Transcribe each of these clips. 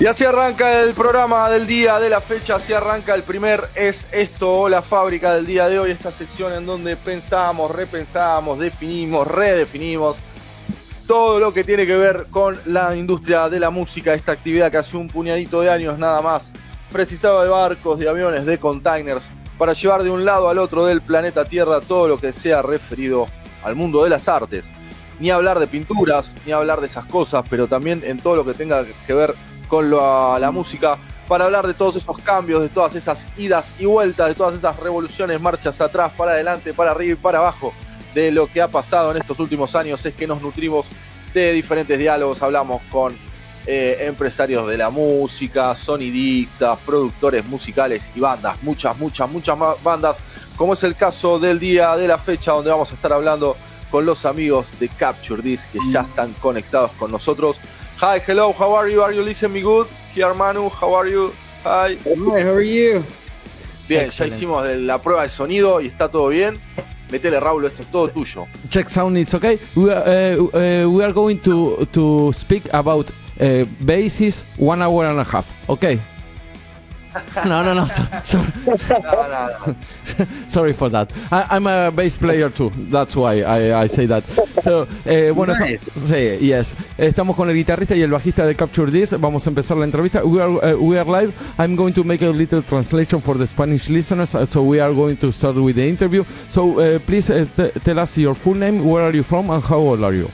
Y así arranca el programa del día de la fecha, así arranca el primer Es Esto, la fábrica del día de hoy, esta sección en donde pensamos, repensamos, definimos, redefinimos todo lo que tiene que ver con la industria de la música, esta actividad que hace un puñadito de años nada más precisaba de barcos, de aviones, de containers, para llevar de un lado al otro del planeta Tierra todo lo que sea referido al mundo de las artes. Ni hablar de pinturas, ni hablar de esas cosas, pero también en todo lo que tenga que ver con la música, para hablar de todos esos cambios, de todas esas idas y vueltas, de todas esas revoluciones, marchas atrás, para adelante, para arriba y para abajo, de lo que ha pasado en estos últimos años. Es que nos nutrimos de diferentes diálogos, hablamos con empresarios de la música, sonidistas, productores musicales y bandas, muchas más bandas, como es el caso del día de la fecha, donde vamos a estar hablando con los amigos de Capture This, que ya están conectados con nosotros. Hi, hello, how are you? Are you listening me good? Here, Manu, how are you? Hi. Hi, how are you? Bien, Excellent. Ya hicimos la prueba de sonido y está todo bien. Metele, Raúl, esto es todo tuyo. Check sound is okay. We are going to speak about basses 1 hour and a half. Okay. No. Sorry. No. Sorry for that. I'm a bass player too. That's why I say that. So, bueno, Nice. sí, yes. Estamos con el guitarrista y el bajista de Capture This. Vamos a empezar la entrevista. We are live. I'm going to make a little translation for the Spanish listeners. So we are going to start with the interview. So please tell us your full name, where are you from, and how old are you?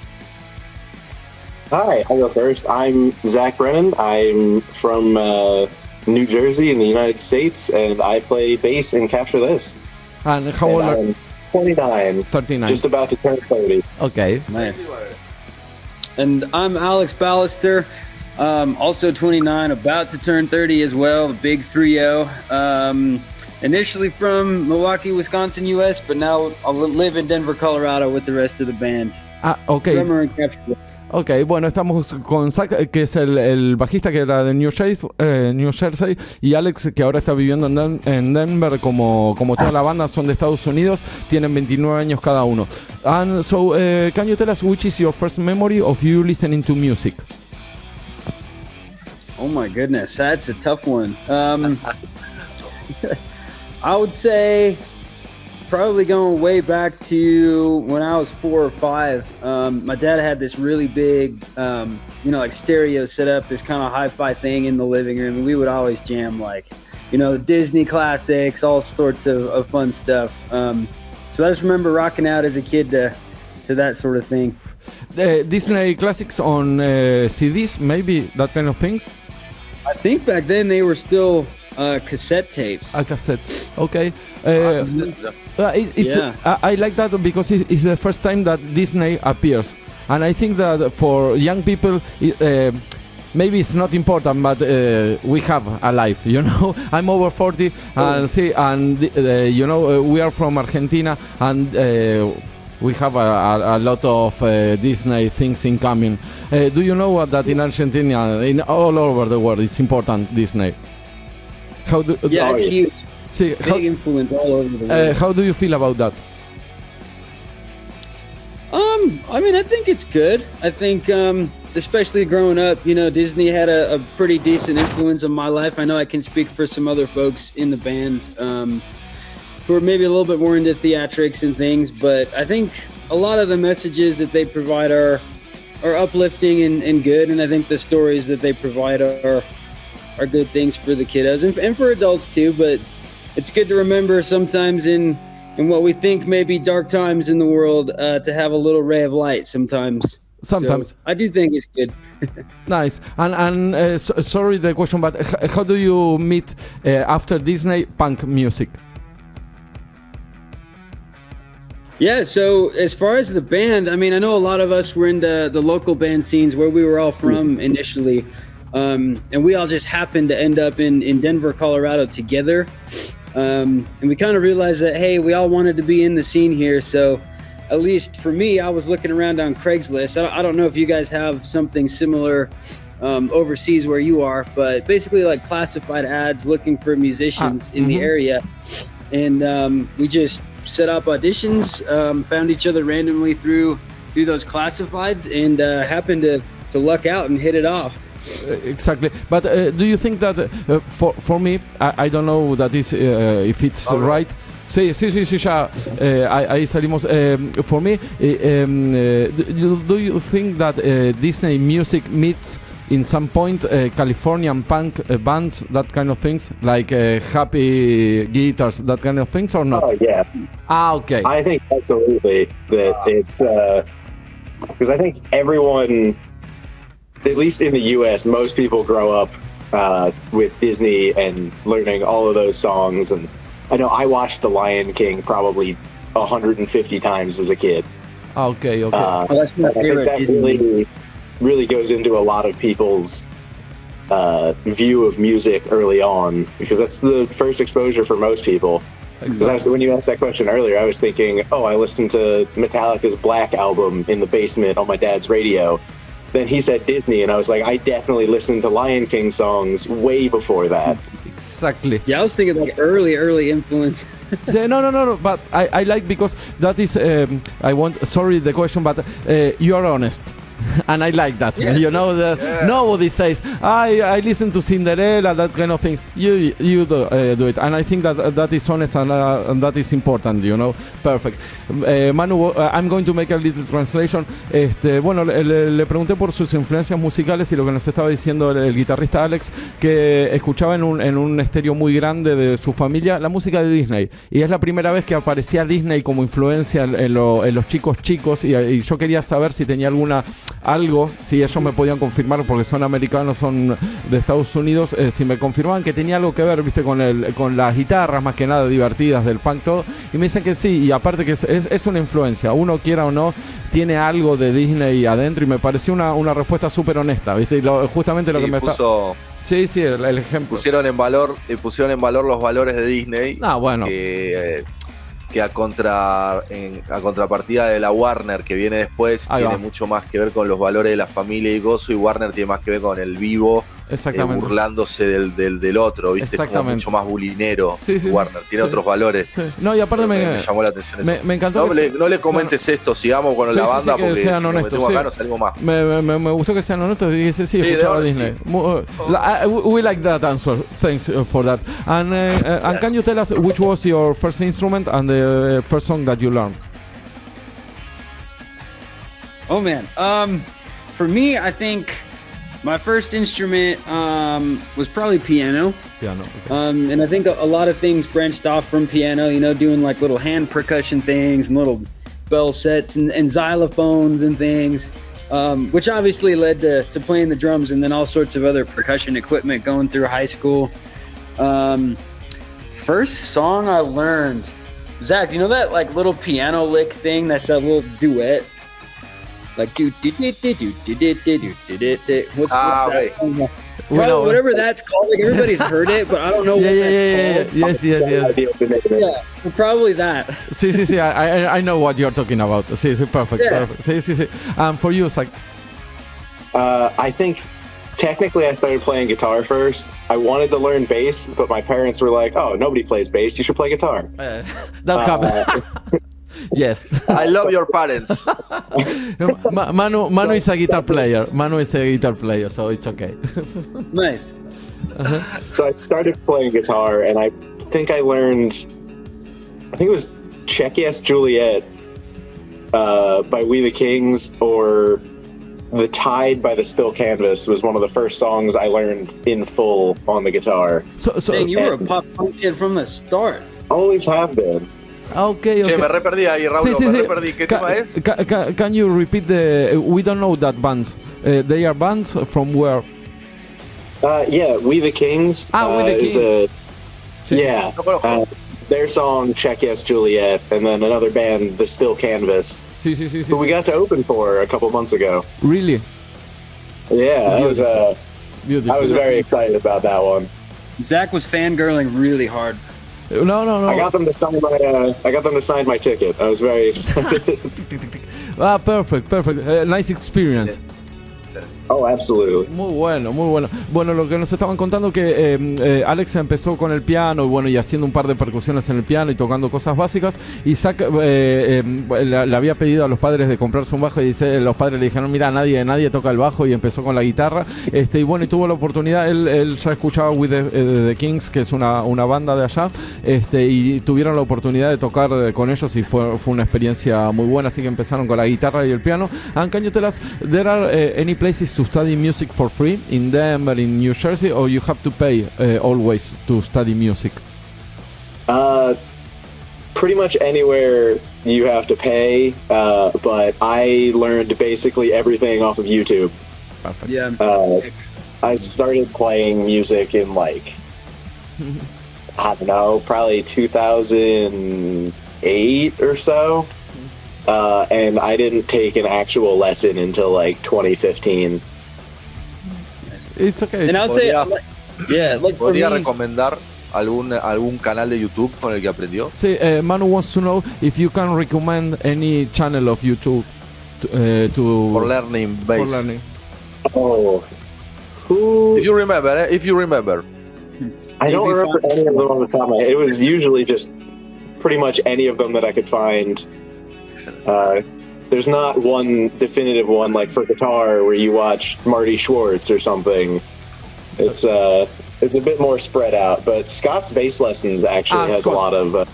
Hi, I'll go first. I'm Zach Brennan. I'm from New Jersey in the United States, and I play bass in Capture This. And how old are you? I'm 29. 39. Just about to turn 30. Okay. Nice. And I'm Alex Ballister, also 29, about to turn 30 as well, the big 3-0. Initially from Milwaukee, Wisconsin, U.S., but now I live in Denver, Colorado with the rest of the band. Okay. Drummer and Capture This. Ok, bueno, estamos con Zach, que es el bajista que era de New Jersey, y Alex, que ahora está viviendo en Denver, como toda la banda, son de Estados Unidos, tienen 29 años cada uno. And so, can you tell us which is your first memory of you listening to music? Oh my goodness, that's a tough one. I would say probably going way back to when I was 4 or 5. My dad had this really big, like stereo set up, this kind of hi-fi thing in the living room. And we would always jam Disney classics, all sorts of fun stuff. So I just remember rocking out as a kid to that sort of thing. Disney classics on CDs, maybe, that kind of things? I think back then they were still cassette tapes. Cassettes, okay. Yeah. I like that because it's the first time that Disney appears, and I think that for young people, maybe it's not important, but we have a life. I'm over 40, and we are from Argentina, and we have a lot of Disney things in common. Do you know that in Argentina, in all over the world, it's important Disney? It's huge. See, Big influence all over the world. how do you feel about that? I think it's good. I think, especially growing up, Disney had a pretty decent influence on my life. I know I can speak for some other folks in the band who are maybe a little bit more into theatrics and things, but I think a lot of the messages that they provide are uplifting and good, and I think the stories that they provide are good things for the kiddos and for adults too, but it's good to remember sometimes in what we think may be dark times in the world to have a little ray of light sometimes. So I do think it's good. Nice. And sorry the question, but how do you meet after Disney punk music? Yeah, so as far as the band, I know a lot of us were into the local band scenes where we were all from initially. And we all just happened to end up in Denver, Colorado together. And we kind of realized that, hey, we all wanted to be in the scene here. So at least for me, I was looking around on Craigslist. I don't know if you guys have something similar overseas where you are, but basically like classified ads looking for musicians in the area. And we just set up auditions, found each other randomly through those classifieds, and happened to luck out and hit it off. Exactly. But do you think that for me, I don't know that is if it's right. Sí, ya ahí salimos. For me, do you think that Disney music meets in some point Californian punk bands, that kind of things, like happy guitars, that kind of things, or not? Oh yeah. Okay. I think absolutely that it's because I think everyone, at least in the U.S., most people grow up with Disney and learning all of those songs. And I know I watched The Lion King probably 150 times as a kid. Okay. That's my favorite. I think that really goes into a lot of people's view of music early on, because that's the first exposure for most people. Exactly. When you asked that question earlier, I was thinking, I listened to Metallica's Black album in the basement on my dad's radio. Then he said Disney, and I was like, I definitely listened to Lion King songs way before that. Exactly. Yeah, I was thinking like early influence. No. But I like, because that is sorry the question, but you are honest. And I like that. Yeah. You know, nobody says, I listen to Cinderella, that kind of things. You do it. And I think that is honest and that is important, you know. Perfect. Manu, I'm going to make a little translation. Bueno, le pregunté por sus influencias musicales y lo que nos estaba diciendo el guitarrista Alex, que escuchaba en un estéreo muy grande de su familia la música de Disney. Y es la primera vez que aparecía Disney como influencia en los chicos. Y yo quería saber si tenía algo, si ellos me podían confirmar, porque son americanos, son de Estados Unidos, si me confirmaban que tenía algo que ver, viste, con las guitarras más que nada divertidas del punk, todo, y me dicen que sí, y aparte que es una influencia, uno quiera o no, tiene algo de Disney adentro, y me pareció una respuesta súper honesta, viste, y justamente lo que me está... Sí, el ejemplo. Pusieron en valor los valores de Disney. Bueno. Que a contrapartida de la Warner que viene después, tiene mucho más que ver con los valores de la familia y gozo, y Warner tiene más que ver con el vivo, burlándose del otro, ¿viste? Es como mucho más bulinero. Sí. Warner tiene otros valores. Sí. No, y aparte me llamó la atención eso. Me encantó. No le comentes esto, sigamos con la banda, porque que sean honestos, acá no salimos más. Me gustó que sean honestos y dice escuchaba Disney. We like that answer. Thanks for that. And can you tell us which was your first instrument and the first song that you learned? Oh man, for me, I think my first instrument was probably piano. Okay. And I think a lot of things branched off from piano, you know, doing like little hand percussion things and little bell sets and xylophones and things, which obviously led to playing the drums and then all sorts of other percussion equipment going through high school. First song I learned, Zach, do you know that like little piano lick thing? That's that little duet. Like what's that? Probably whatever that's called. Like everybody's heard it, but I don't know what that's called. Yes. Yeah, probably that. Sí. I know what you're talking about. Sí, perfect. Yeah. Perfect. Sí. For you, it's like. I think technically I started playing guitar first. I wanted to learn bass, but my parents were like, "Oh, nobody plays bass. You should play guitar." That happened. Yes. I love your parents. Manu is a guitar player. So it's okay. Nice. Uh-huh. So I started playing guitar, and I think it was Check Yes Juliet by We the Kings, or The Tide by the Still Canvas was one of the first songs I learned in full on the guitar. So you were a pop punk kid from the start. Always have been. Okay. Che, me re perdí ahí, Raúl, me re perdí. ¿Qué tema es? Can you repeat we don't know that bands. They are bands from where? Yeah, We the Kings. We the Kings. Yeah. Their song, Check Yes Juliet, and then another band, The Still Canvas. Sí. Who we got to open for a couple months ago. Really? Yeah, I was very excited about that one. Zach was fangirling really hard. No. I got them to sign my ticket. I was very excited. Perfect. Nice experience. Sí. Oh, absolutely. Muy bueno, muy bueno. Bueno, lo que nos estaban contando que Alex empezó con el piano y bueno, y haciendo un par de percusiones en el piano y tocando cosas básicas. Y Zach le había pedido a los padres de comprarse un bajo y los padres le dijeron, mira, nadie toca el bajo, y empezó con la guitarra. Y bueno, y tuvo la oportunidad, él ya escuchaba With the Kings, que es una banda de allá, y tuvieron la oportunidad de tocar con ellos y fue una experiencia muy buena, así que empezaron con la guitarra y el piano. And can you tell us, there are any places to study music for free in Denver, in New Jersey, or you have to pay always to study music? Pretty much anywhere you have to pay, but I learned basically everything off of YouTube. Perfect. Yeah. I started playing music in like, I don't know, probably 2008 or so. And I didn't take an actual lesson until like 2015. It's okay. And I'll say, like for ¿Podría me, recomendar algún canal de YouTube con el que aprendió? Sí, Manu wants to know if you can recommend any channel of YouTube to For learning bass. for learning. Oh, If you remember. I don't remember any of them on the top of my head. It was usually just pretty much any of them that I could find. There's not one definitive one like for guitar where you watch Marty Schwartz or something. It's a bit more spread out, but Scott's bass lessons actually has Scott. a lot of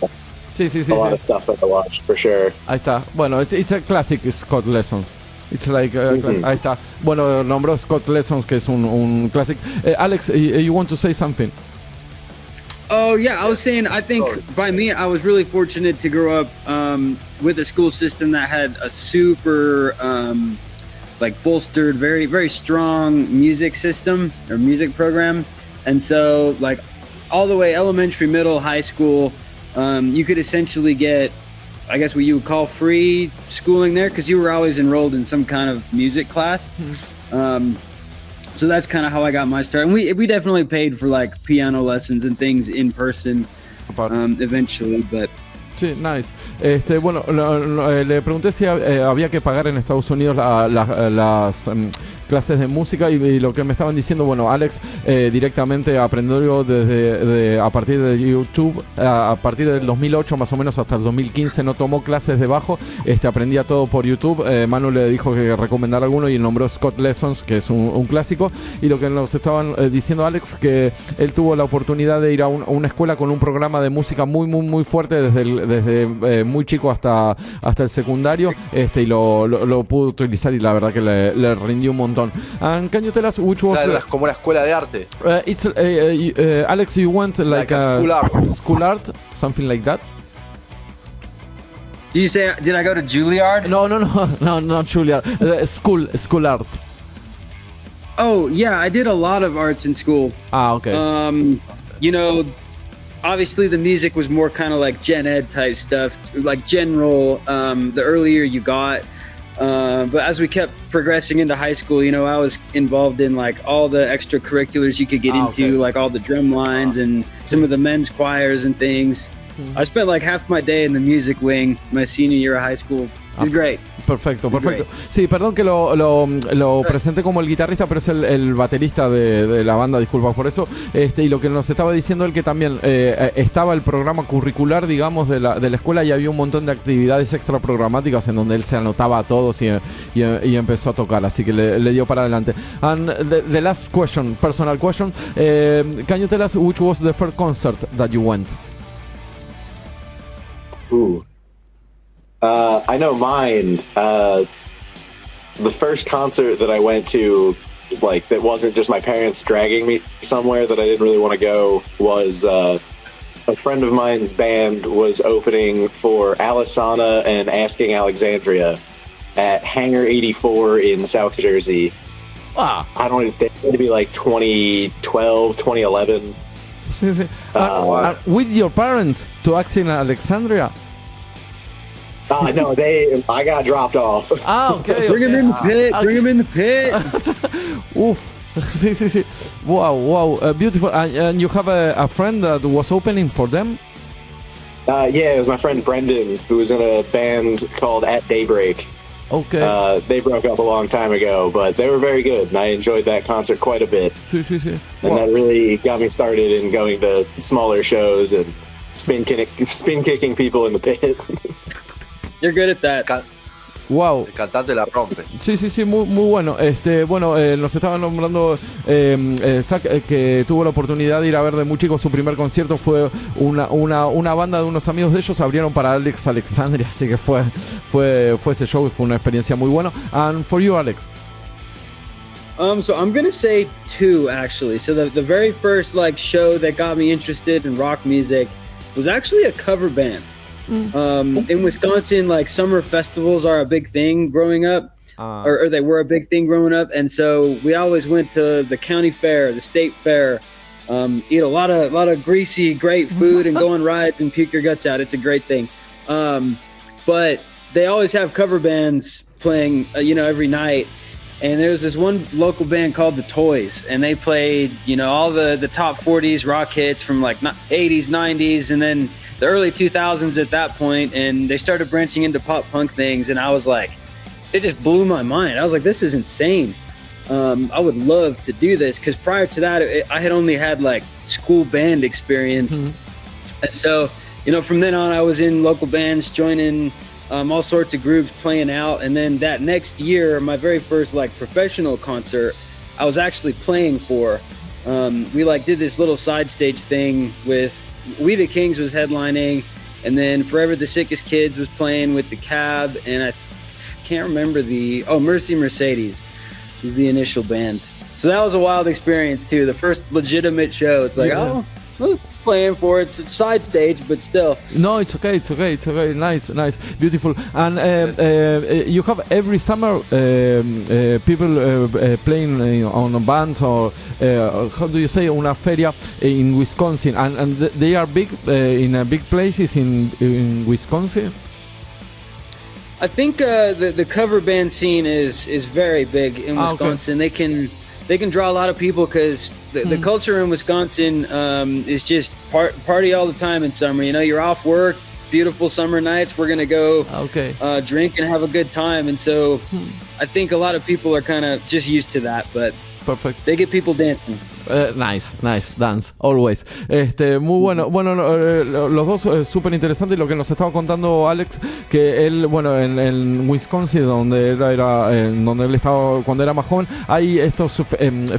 Sí. a lot of stuff that I watched for sure. Ahí está. Bueno, it's a classic Scott Lessons. It's like, ahí está. Bueno, nombró Scott Lessons, que es un classic. Alex, you want to say something? Oh yeah, I was saying, I think by me, I was really fortunate to grow up with a school system that had a super like bolstered, very, very strong music system or music program. And so like all the way elementary, middle, high school, you could essentially get, I guess what you would call free schooling there, because you were always enrolled in some kind of music class. So that's kind of how I got my start. And we definitely paid for like piano lessons and things in person eventually, but... Sí, nice. Bueno, le pregunté si había que pagar en Estados Unidos las clases de música y lo que me estaban diciendo, bueno, Alex directamente aprendió a partir de YouTube, a partir del 2008 más o menos hasta el 2015 no tomó clases de bajo, aprendía todo por YouTube. Manu le dijo que recomendara alguno y nombró Scott Lessons, que es un clásico, y lo que nos estaban diciendo Alex, que él tuvo la oportunidad de ir a una escuela con un programa de música muy, muy, muy fuerte desde muy chico hasta el secundario, y lo pudo utilizar y la verdad que le rindió un montón. And can you tell us which was... como la escuela de arte. It's Alex, you went like a school art, something like that? Did you say, did I go to Juilliard? No, not Juilliard. School art. Oh yeah, I did a lot of arts in school. Okay. You know, obviously the music was more kind of like gen ed type stuff, like general, the earlier you got. But as we kept progressing into high school, you know, I was involved in like all the extracurriculars you could get into, like all the drum lines and some of the men's choirs and things. I spent like half my day in the music wing my senior year of high school. It was great. Perfecto. Sí, perdón que lo presenté como el guitarrista, pero es el baterista de la banda, disculpa por eso. Y lo que nos estaba diciendo él, que también estaba el programa curricular, digamos, de la escuela, y había un montón de actividades extra programáticas en donde él se anotaba a todos y empezó a tocar, así que le dio para adelante. And the last question, personal question, can you tell us which was the first concert that you went? Ooh. I know mine. The first concert that I went to, like, that wasn't just my parents dragging me somewhere that I didn't really want to go, was a friend of mine's band was opening for Alisana and Asking Alexandria at Hangar 84 in South Jersey. Ah. I don't think it'd be like 2012, 2011. Sí. With your parents to Asking Alexandria? No, I got dropped off. Okay. Bring him in the pit. Bring him in the pit. Oof. Sí. Wow. Beautiful. And you have a friend that was opening for them? Yeah, it was my friend Brendan, who was in a band called At Daybreak. Okay. They broke up a long time ago, but they were very good, and I enjoyed that concert quite a bit. Sí. And that really got me started in going to smaller shows and spin kicking people in the pit. You're good at that. Wow. El cantante la rompe. Sí, muy bueno. Nos estaba nombrando Zach, que tuvo la oportunidad de ir a ver de muy chico. Su primer concierto fue una banda de unos amigos de ellos, abrieron para Alex Alexandria, así que fue ese show y fue una experiencia muy buena. And for you, Alex? So I'm gonna say two, actually. So the very first show that got me interested in rock music was actually a cover band. In Wisconsin, summer festivals are a big thing growing up, or they were a big thing growing up, and so we always went to the county fair, the state fair, eat a lot of greasy, great food, and go on rides and puke your guts out. It's a great thing. But they always have cover bands playing, every night. And there's this one local band called The Toys, and they played, all the top 40s rock hits from 80s, 90s, and then the early 2000s at that point, and they started branching into pop punk things, and I was like, it just blew my mind. I was like, this is insane. I would love to do this, because prior to that, I had only had school band experience. And so, from then on, I was in local bands, joining all sorts of groups, playing out, and then that next year, my very first professional concert, I was actually playing for. We did this little side stage thing with We the Kings was headlining, and then Forever the Sickest Kids was playing with the Cab, and I can't remember Mercy Mercedes was the initial band. So that was a wild experience too. The first legitimate show. It's I was playing for it. It's a side stage, but still. No, it's okay. Nice, beautiful. And you have every summer people playing on bands, or how do you say, una feria in Wisconsin, and they are big in big places in Wisconsin. I think the cover band scene is very big in Wisconsin. Okay. They can draw a lot of people, because the culture in Wisconsin is just party all the time in summer. You're off work, beautiful summer nights. We're gonna go drink and have a good time, and so I think a lot of people are kind of just used to that. But perfect, they get people dancing. Nice dance, always. Muy bueno. Bueno, los dos súper interesantes. Lo que nos estaba contando Alex, que él, en Wisconsin, donde donde él estaba cuando era más joven, hay estos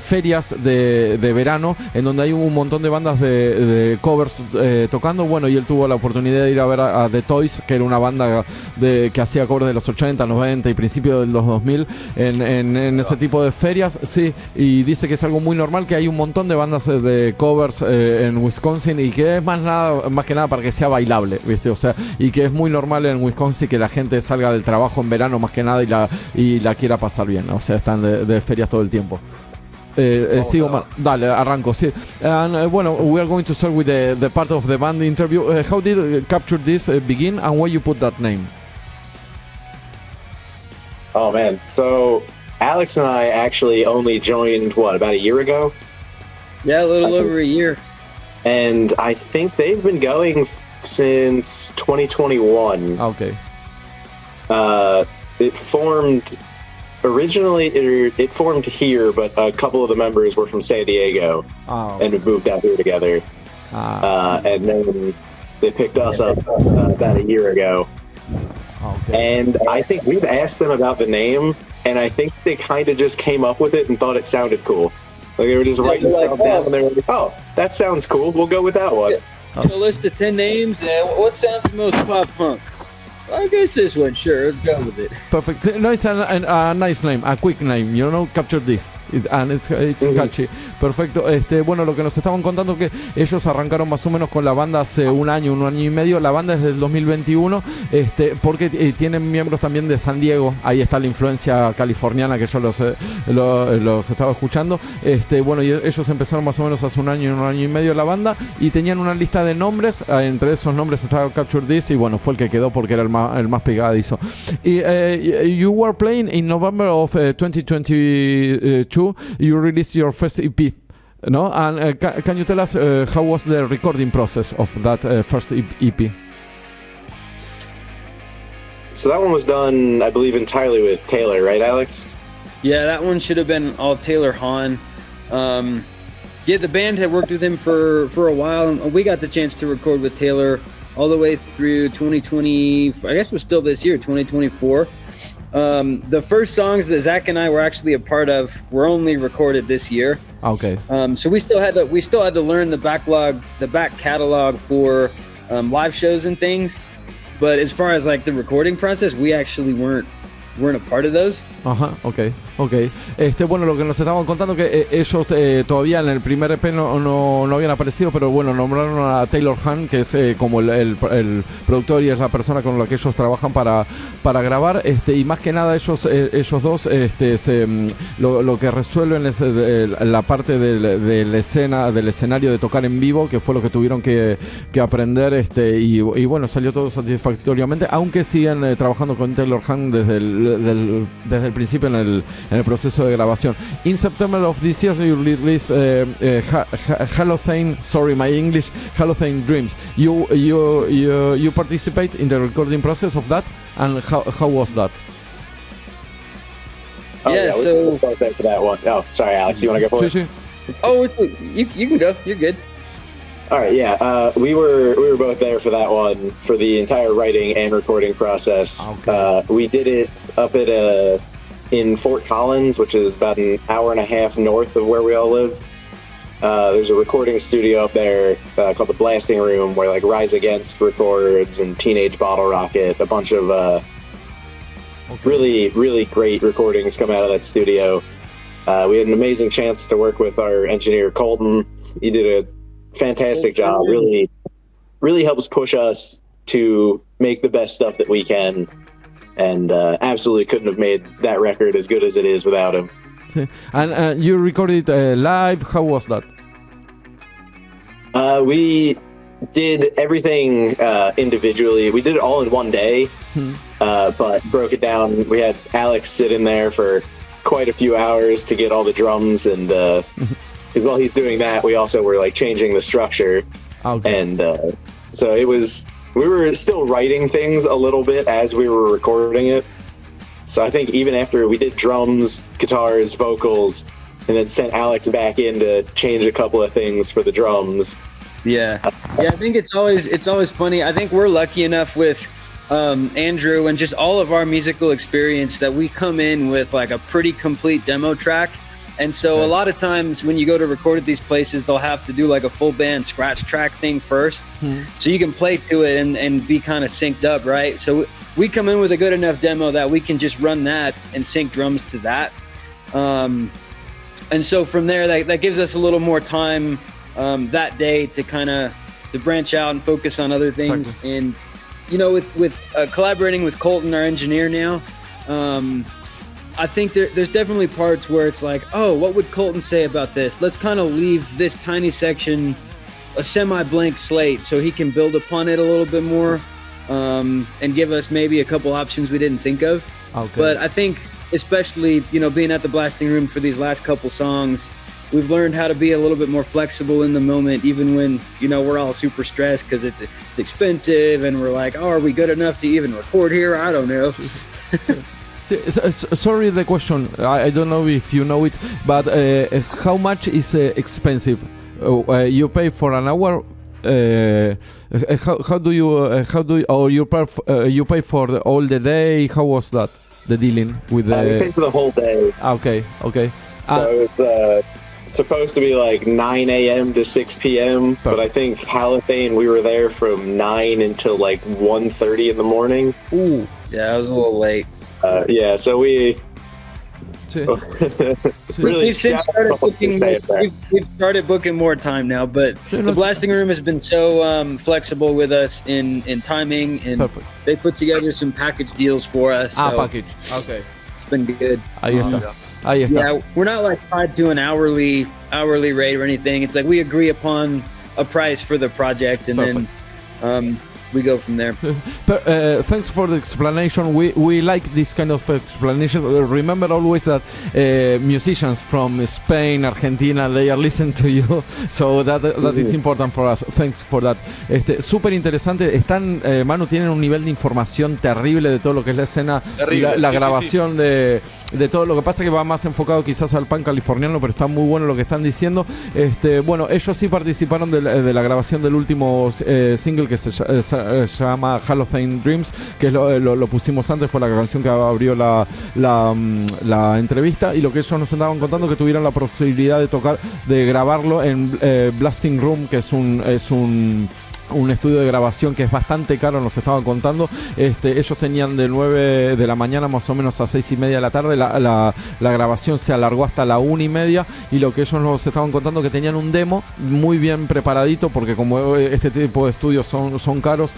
ferias de verano, en donde hay un montón de bandas de covers tocando. Y él tuvo la oportunidad de ir a ver a The Toys, que era una banda que hacía covers de los 80, 90 y principios de los 2000 en ese tipo de ferias. Sí, y dice que es algo muy normal, que hay un montón de bandas de covers en Wisconsin, y que es más que nada para que sea bailable, ¿viste? O sea, y que es muy normal en Wisconsin que la gente salga del trabajo en verano más que nada y la quiera pasar bien, ¿no? O sea, están de ferias todo el tiempo. Sigo, dale, arranco, sí. And we are going to start with the part of the band interview. How did Capture This begin, and why you put that name? Oh man, so Alex and I actually only joined, about a year ago? Yeah, a little over a year. And I think they've been going since 2021. Okay. It formed here, but a couple of the members were from San Diego and have moved out here together. And then they picked us up about a year ago. Okay. And I think we've asked them about the name, and I think they kind of just came up with it and thought it sounded cool. They were just writing stuff down, and they were like, that sounds cool. We'll go with that one. A list of 10 names. What sounds the most pop punk? I guess this one, sure. Let's go with it. Perfect. No, it's a nice name, a quick name, Capture This. And it's catchy. Perfecto. Lo que nos estaban contando, que ellos arrancaron más o menos con la banda hace un año y medio. La banda es del 2021, porque tienen miembros también de San Diego. Ahí está la influencia californiana, que yo los estaba escuchando. Y ellos empezaron más o menos hace un año y medio la banda, y tenían una lista de nombres. Entre esos nombres estaba Capture This, y fue el que quedó porque era el más pegadizo. Y you were playing in November of 2022. You released your first EP, no? And can you tell us how was the recording process of that first EP? So that one was done, I believe, entirely with Taylor, right, Alex? Yeah, that one should have been all Taylor Hahn. Yeah, the band had worked with him for a while, and we got the chance to record with Taylor all the way through 2020. I guess it was still this year, 2024. The first songs that Zach and I were actually a part of were only recorded this year. Okay. So we still had to learn the back catalog for live shows and things. But as far as like the recording process, we actually weren't a part of those. Ajá, okay. Bueno, lo que nos estaban contando que ellos todavía en el primer EP no habían aparecido, pero bueno, nombraron a Taylor Hahn, que es como el productor y es la persona con la que ellos trabajan para grabar, y más que nada ellos dos lo que resuelven es la parte de la escena, del escenario de tocar en vivo, que fue lo que tuvieron que aprender, y bueno, salió todo satisfactoriamente, aunque siguen trabajando con Taylor Hahn desde el principio en el proceso de grabación. In September of this year you released Halothane, sorry my English, Halothane Dreams. You participate in the recording process of that, and how was that? Oh, yeah, we'll go back to that one. Oh, sorry, Alex, you want to go for it? Oh, you can go. You're good. All right, yeah. We were both there for that one, for the entire writing and recording process. Okay. We did it up at in Fort Collins, which is about an hour and a half north of where we all live. There's a recording studio up there called the Blasting Room, where like Rise Against records and Teenage Bottle Rocket, a bunch of really, really great recordings come out of that studio. We had an amazing chance to work with our engineer Colton. He did a fantastic job. Really, really helps push us to make the best stuff that we can. And absolutely couldn't have made that record as good as it is without him. And you recorded live. How was that? We did everything individually. We did it all in one day, but broke it down. We had Alex sit in there for quite a few hours to get all the drums, and while he's doing that, we also were like changing the structure. Okay. And so it was. We were still writing things a little bit as we were recording it. So I think even after we did drums, guitars, vocals, and then sent Alex back in to change a couple of things for the drums. Yeah. I think it's always funny. I think we're lucky enough with Andrew and just all of our musical experience that we come in with like a pretty complete demo track. And so a lot of times when you go to record at these places, they'll have to do like a full band scratch track thing first. So you can play to it and be kind of synced up, right? So we come in with a good enough demo that we can just run that and sync drums to that. And so from there, that gives us a little more time that day to kind of to branch out and focus on other things. Exactly. And, you know, with collaborating with Colton, our engineer now, I think there's definitely parts where it's like, oh, what would Colton say about this? Let's kind of leave this tiny section a semi-blank slate so he can build upon it a little bit more and give us maybe a couple options we didn't think of. Okay. But I think especially, you know, being at the Blasting Room for these last couple songs, we've learned how to be a little bit more flexible in the moment, even when, you know, we're all super stressed because it's expensive and we're like, oh, are we good enough to even record here? I don't know. Sorry, the question. I don't know if you know it, but how much is expensive? You pay for an hour. How do you or you pay for all the day? How was that? The dealing with the. We paid for the whole day. Okay. So it's supposed to be like 9 a.m. to 6 p.m. But I think Halothane, we were there from 9 until like 1:30 in the morning. Ooh, yeah, I was a little late. So we really we've since started booking. We've started booking more time now, but the Blasting Room has been so flexible with us in timing, and perfect. They put together some package deals for us. Package. Okay. It's been good. Ahí está. Yeah, we're not like tied to an hourly rate or anything. It's like we agree upon a price for the project, and perfect. Then we go from there. Thanks for the explanation. We like this kind of explanation. Remember always that musicians from Spain, Argentina, they are listening to you, so that is important for us. Thanks for that. Súper interesante. Están, Manu, tienen un nivel de información terrible de todo lo que es la escena, la grabación de todo. Lo que pasa es que va más enfocado quizás al punk californiano, pero está muy bueno lo que están diciendo. Bueno, ellos sí participaron de la grabación del último single que se llama Halloween Dreams, que es lo pusimos antes, fue la canción que abrió la entrevista, y lo que ellos nos estaban contando que tuvieron la posibilidad de grabarlo en Blasting Room, que es un estudio de grabación que es bastante caro, nos estaban contando. Ellos tenían de 9 de la mañana más o menos a 6 y media de la tarde. La grabación se alargó hasta la 1 y media, y lo que ellos nos estaban contando que tenían un demo muy bien preparadito, porque como este tipo de estudios son caros,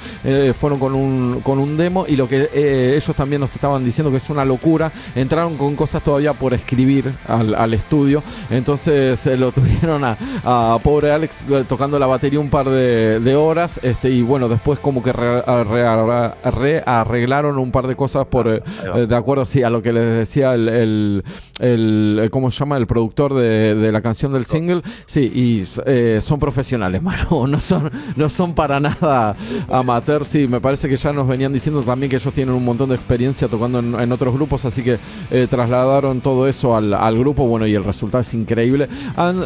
fueron con un demo, y lo que ellos también nos estaban diciendo que es una locura, entraron con cosas todavía por escribir al estudio, entonces lo tuvieron a pobre Alex tocando la batería un par de horas. Y bueno, después como que rearreglaron un par de cosas de acuerdo a lo que les decía el ¿cómo se llama? El productor de la canción del single. Sí, y son profesionales, mano, no son para nada amateur. Sí, me parece que ya nos venían diciendo también que ellos tienen un montón de experiencia tocando en otros grupos, así que trasladaron todo eso al grupo, bueno, y el resultado es increíble. And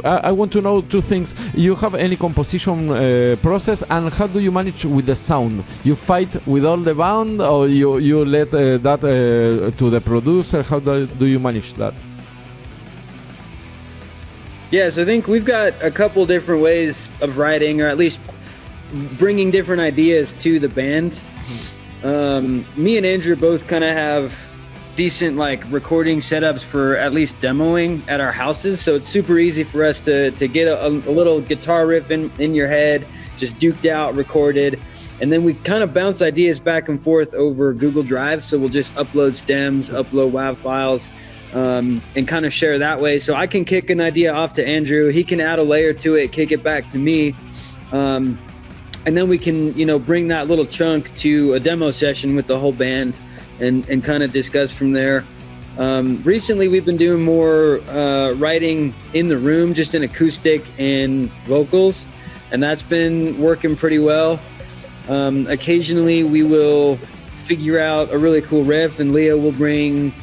I want to know two things. You have any composition process, and how do you manage with the sound? You fight with all the band, or you let that to the producer? How do you manage that? Yeah, so I think we've got a couple different ways of writing, or at least bringing different ideas to the band. Me and Andrew both kind of have decent recording setups for at least demoing at our houses, so it's super easy for us to get a little guitar riff in your head, just duked out, recorded, and then we kind of bounce ideas back and forth over Google Drive. So we'll just upload stems, upload WAV files, and kind of share that way. So I can kick an idea off to Andrew, he can add a layer to it, kick it back to me, and then we can bring that little chunk to a demo session with the whole band and kind of discuss from there. Recently we've been doing more writing in the room, just in acoustic and vocals, and that's been working pretty well. Occasionally we will figure out a really cool riff, and Leah will bring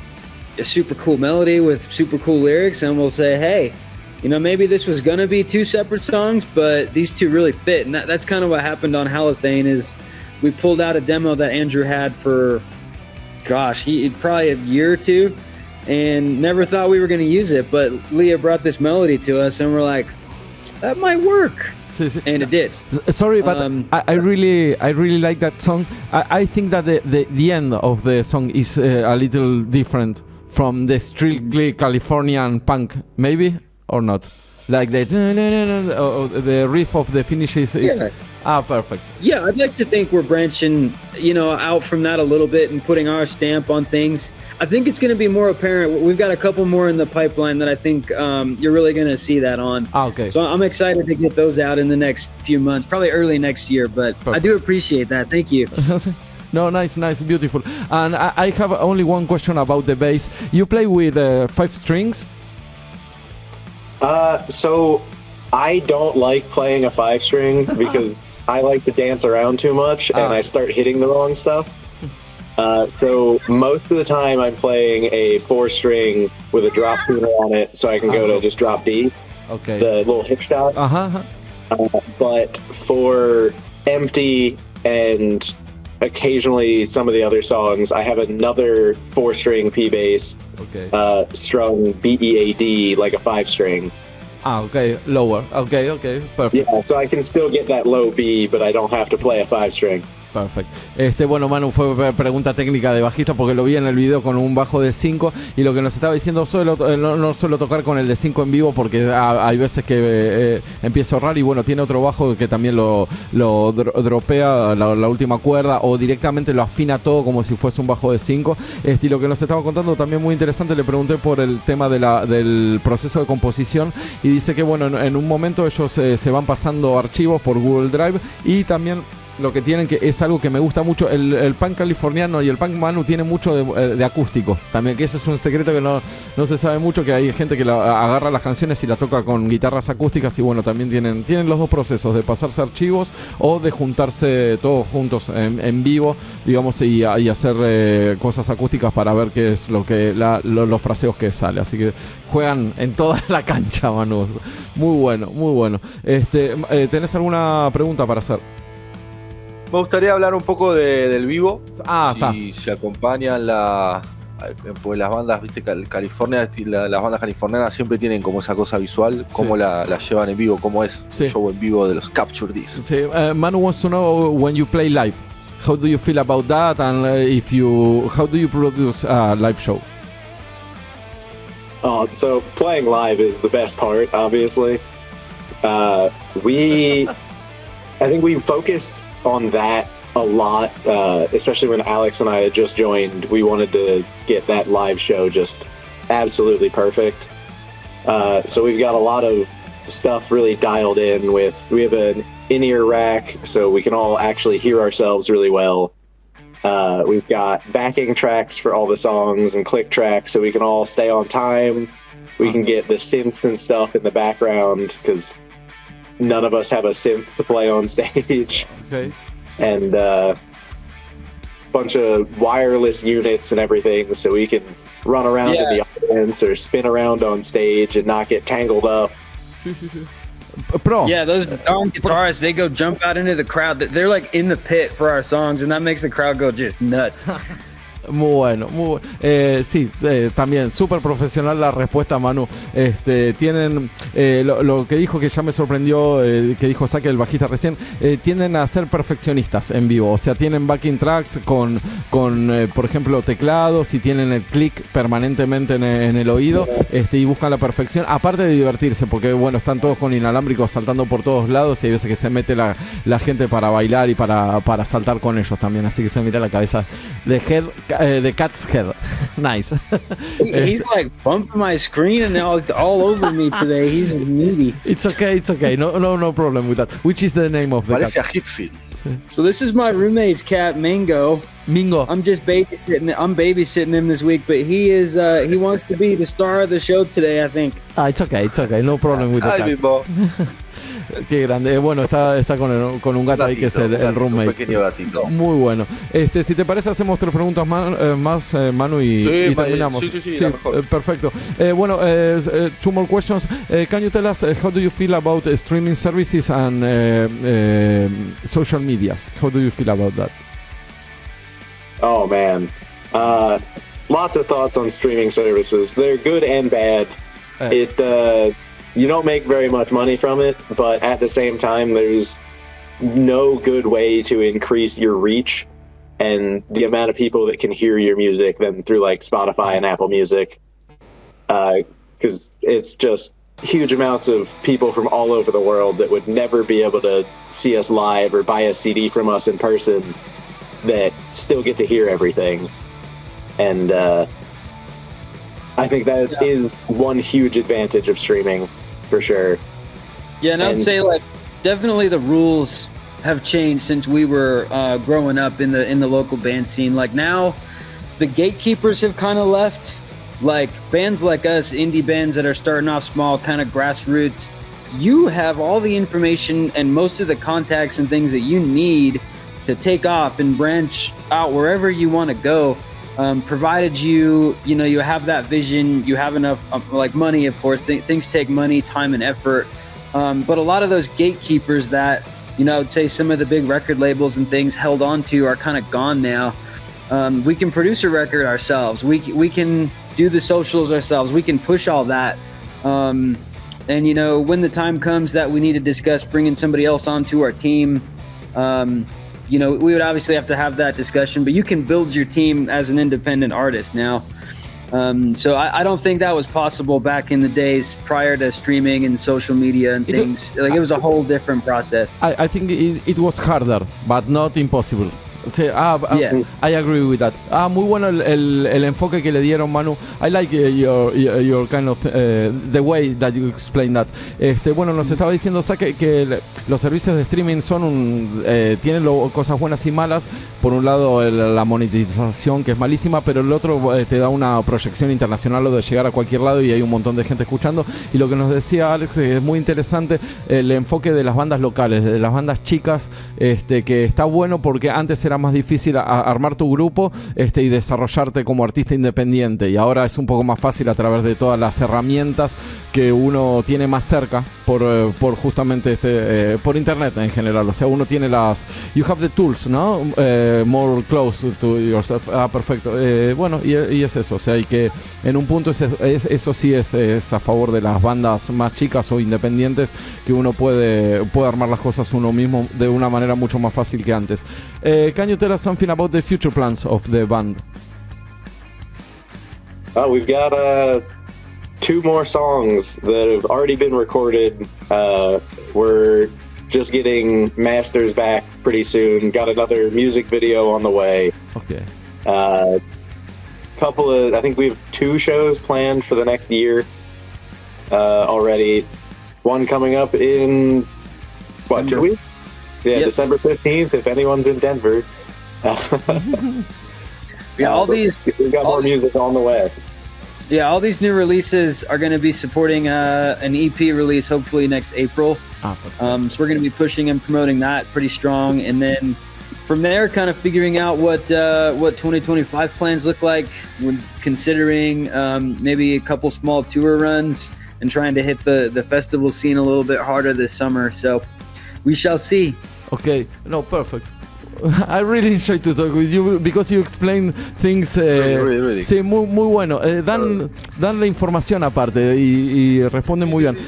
a super cool melody with super cool lyrics, and we'll say, hey, maybe this was gonna be two separate songs, but these two really fit. And that's kind of what happened on Halothane, is we pulled out a demo that Andrew had for probably a year or two, and never thought we were going to use it, but Leah brought this melody to us, and we're like, that might work. And it did. Sorry, but I really like that song. I think that the end of the song is a little different from the strictly Californian punk, maybe, or not? Like the riff of the finish is perfect. Yeah, I'd like to think we're branching, out from that a little bit and putting our stamp on things. I think it's going to be more apparent. We've got a couple more in the pipeline that I think you're really going to see that on. Okay. So I'm excited to get those out in the next few months, probably early next year, but perfect. I do appreciate that. Thank you. No, nice, beautiful. And I have only one question about the bass. You play with 5 strings? So I don't like playing a 5-string because I like to dance around too much and I start hitting the wrong stuff. So most of the time I'm playing a 4-string with a drop tuner on it, so I can go to just drop D. Okay. The little hip shot. But for empty and occasionally some of the other songs, I have another 4-string P bass, strung BEAD like a 5-string. Okay, lower. Okay, perfect. Yeah, so I can still get that low B, but I don't have to play a 5-string. Perfecto. Bueno, Manu, fue pregunta técnica de bajista porque lo vi en el video con un bajo de 5 y lo que nos estaba diciendo, no suelo tocar con el de 5 en vivo porque hay veces que empiezo a ahorrar, y bueno, tiene otro bajo que también lo dropea la última cuerda o directamente lo afina todo como si fuese un bajo de 5. Y lo que nos estaba contando también muy interesante, le pregunté por el tema del proceso de composición y dice que bueno, en un momento ellos se van pasando archivos por Google Drive y también lo que tienen, que es algo que me gusta mucho, el punk californiano y el punk Manu tiene mucho de acústico también, que ese es un secreto que no se sabe mucho, que hay gente que agarra las canciones y la toca con guitarras acústicas, y bueno, también tienen los dos procesos, de pasarse archivos o de juntarse todos juntos en vivo, digamos, y hacer cosas acústicas para ver qué es los fraseos que sale, así que juegan en toda la cancha, Manu. Muy bueno, muy bueno. ¿Tenés alguna pregunta para hacer? Me gustaría hablar un poco del vivo. Si se acompañan pues las bandas, viste, California, las bandas californianas siempre tienen como esa cosa visual. ¿Cómo la llevan en vivo? ¿Cómo es el show en vivo de los Capture This? Sí, Manu wants to know when you play live. How do you feel about that? And how do you produce a live show? So playing live is the best part, obviously. I think we focused on that a lot, especially when Alex and I had just joined. We wanted to get that live show just absolutely perfect. So we've got a lot of stuff really dialed in with, we have an in-ear rack so we can all actually hear ourselves really well. We've got backing tracks for all the songs and click tracks so we can all stay on time. We can get the synths and stuff in the background because none of us have a synth to play on stage. Okay. And bunch of wireless units and everything so we can run around in the audience or spin around on stage and not get tangled up. Pro. Yeah, those darn guitarists, they go jump out into the crowd. They're like in the pit for our songs, and that makes the crowd go just nuts. Muy bueno, muy bueno. Sí, también súper profesional la respuesta, Manu. Tienen lo que dijo, que ya me sorprendió, que dijo Saque, el bajista recién, tienden a ser perfeccionistas en vivo. O sea, tienen backing tracks con por ejemplo, teclados, y tienen el click permanentemente en el oído, y buscan la perfección, aparte de divertirse, porque bueno, están todos con inalámbricos saltando por todos lados, y hay veces que se mete la gente para bailar y para saltar con ellos también, así que se mira la cabeza de the cat's head. Nice. He's like bumping my screen and all over me today. He's needy. It's okay. No problem with that. Which is the name of the Parece cat? a Hitfield. So this is my roommate's cat, Mingo. I'm just babysitting. I'm babysitting him this week, but he wants to be the star of the show today, I think. It's okay. No problem with the cat. Bimbo. Qué grande. Bueno, está con un gato ahí que es el roommate. Un pequeño gatito. Muy bueno. Si te parece, hacemos 3 preguntas más, Manu, y terminamos. Sí, mejor. Perfecto. Bueno, 2 more questions. Can you tell us how do you feel about streaming services and social medias? How do you feel about that? Oh man, lots of thoughts on streaming services. They're good and bad. You don't make very much money from it, but at the same time, there's no good way to increase your reach and the amount of people that can hear your music than through like Spotify and Apple Music, because it's just huge amounts of people from all over the world that would never be able to see us live or buy a CD from us in person that still get to hear everything. And I think that is one huge advantage of streaming, for sure. Yeah, and I would say like definitely the rules have changed since we were growing up in the local band scene. Like now, the gatekeepers have kind of left. Like bands like us, indie bands that are starting off small, kind of grassroots, you have all the information and most of the contacts and things that you need to take off and branch out wherever you want to go. Provided you have that vision, you have enough like money, of course. Things take money, time, and effort. But a lot of those gatekeepers that I would say some of the big record labels and things held on to are kind of gone now. We can produce a record ourselves. We can do the socials ourselves. We can push all that. And when the time comes that we need to discuss bringing somebody else onto our team, we would obviously have to have that discussion, but you can build your team as an independent artist now. So I don't think that was possible back in the days prior to streaming and social media and things. It was a whole different process. I think it was harder, but not impossible. Sí, I agree with that. Muy bueno el enfoque que le dieron, Manu. I like your kind of the way that you explain that. Bueno, nos estaba diciendo Sake que los servicios de streaming son tienen cosas buenas y malas. Por un lado la monetización, que es malísima, pero el otro te da una proyección internacional, o de llegar a cualquier lado, y hay un montón de gente escuchando. Y lo que nos decía Alex es muy interesante, el enfoque de las bandas locales, de las bandas chicas, que está bueno porque antes era más difícil armar tu grupo y desarrollarte como artista independiente, y ahora es un poco más fácil a través de todas las herramientas que uno tiene más cerca por justamente por internet en general. O sea, uno tiene you have the tools, ¿no? More close to yourself. Perfecto. Bueno, y es eso. O sea, y que en un punto eso sí es a favor de las bandas más chicas o independientes, que uno puede armar las cosas uno mismo de una manera mucho más fácil que antes. Can you tell us something about the future plans of the band? We've got 2 more songs that have already been recorded. We're just getting masters back pretty soon. Got another music video on the way. Okay. I think we have 2 shows planned for the next year already. One coming up in 2 weeks? Yeah, yep. December 15th, if anyone's in Denver. We've got more music on the way. Yeah, all these new releases are going to be supporting an EP release hopefully next April. So we're going to be pushing and promoting that pretty strong, and then from there kind of figuring out what 2025 plans look like. We're considering maybe a couple small tour runs and trying to hit the festival scene a little bit harder this summer. So we shall see. Okay, no, perfect. I really enjoy to talk with you because you explain things. Really. Sí, muy bueno. Dan la información aparte y responden muy bien.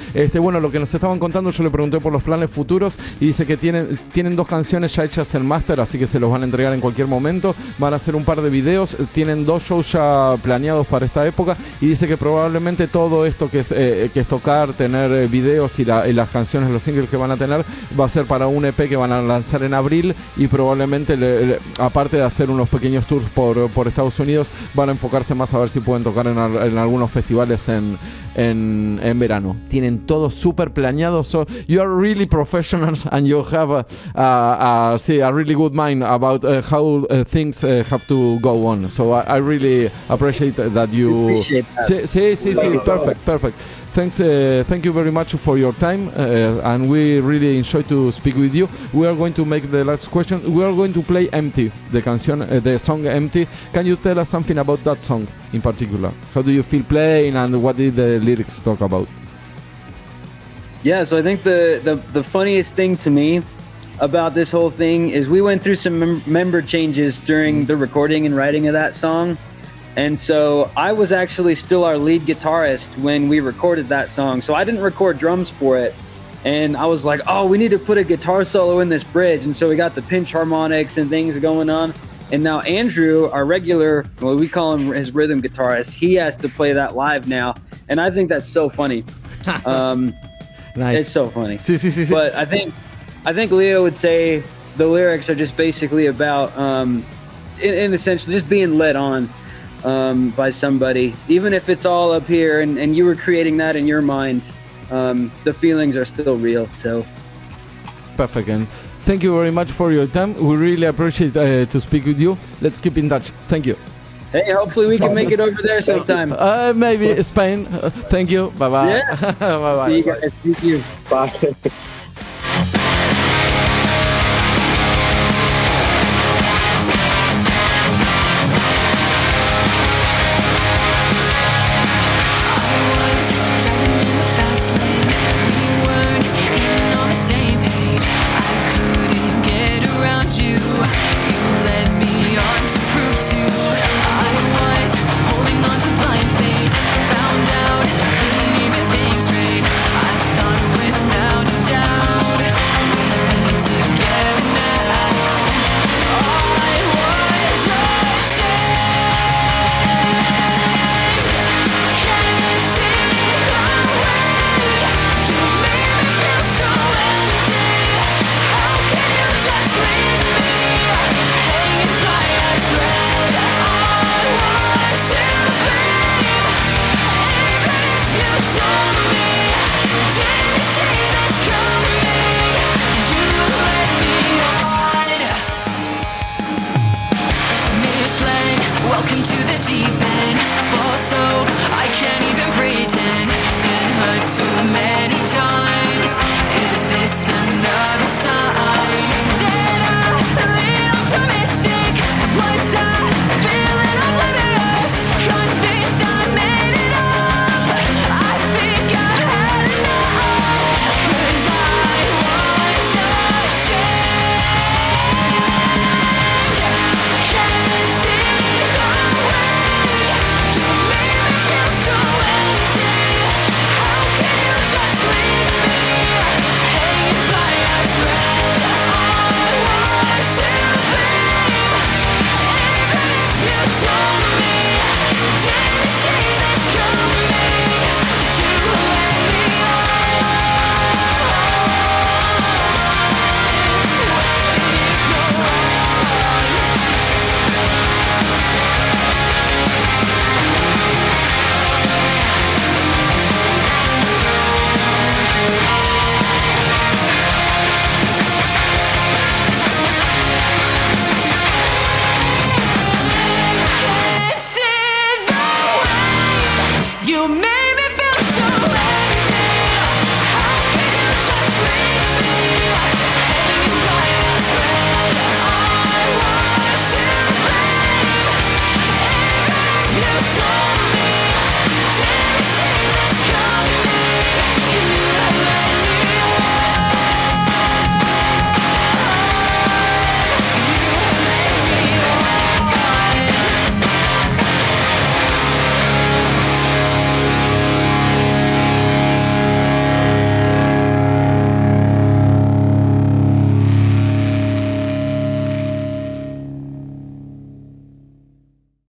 Bueno, lo que nos estaban contando, yo le pregunté por los planes futuros y dice que tienen 2 canciones ya hechas en máster, así que se los van a entregar en cualquier momento. Van a hacer un par de videos, tienen 2 shows ya planeados para esta época, y dice que probablemente todo esto que es tocar, tener videos y las canciones, los singles que van a tener, va a ser para un EP que van a lanzar en abril, y probablemente aparte de hacer unos pequeños tours por Estados Unidos, van a enfocarse más a ver si pueden tocar en algunos festivales en verano. Tienen todo súper planeado, so you are really professionals and you have a really good mind about how things have to go on. So I really appreciate that you... Appreciate that. Sí, perfect. Thank you very much for your time, and we really enjoy to speak with you. We are going to make the last question. We are going to play Empty, the song Empty. Can you tell us something about that song in particular? How do you feel playing, and what did the lyrics talk about? Yeah, so I think the funniest thing to me about this whole thing is we went through some member changes during the recording and writing of that song. And so I was actually still our lead guitarist when we recorded that song. So I didn't record drums for it. And I was like, we need to put a guitar solo in this bridge. And so we got the pinch harmonics and things going on. And now Andrew, our regular, we call him his rhythm guitarist, he has to play that live now. And I think that's so funny. Nice. It's so funny. Sí. But I think Leo would say the lyrics are just basically about, in essentially just being led on by somebody, even if it's all up here and you were creating that in your mind, the feelings are still real. So perfect. And thank you very much for your time. We really appreciate to speak with you. Let's keep in touch. Thank you. Hey, hopefully we can make it over there sometime. Maybe Spain. Thank you. Bye bye. Yeah. Bye bye. See you guys. Thank you. Bye.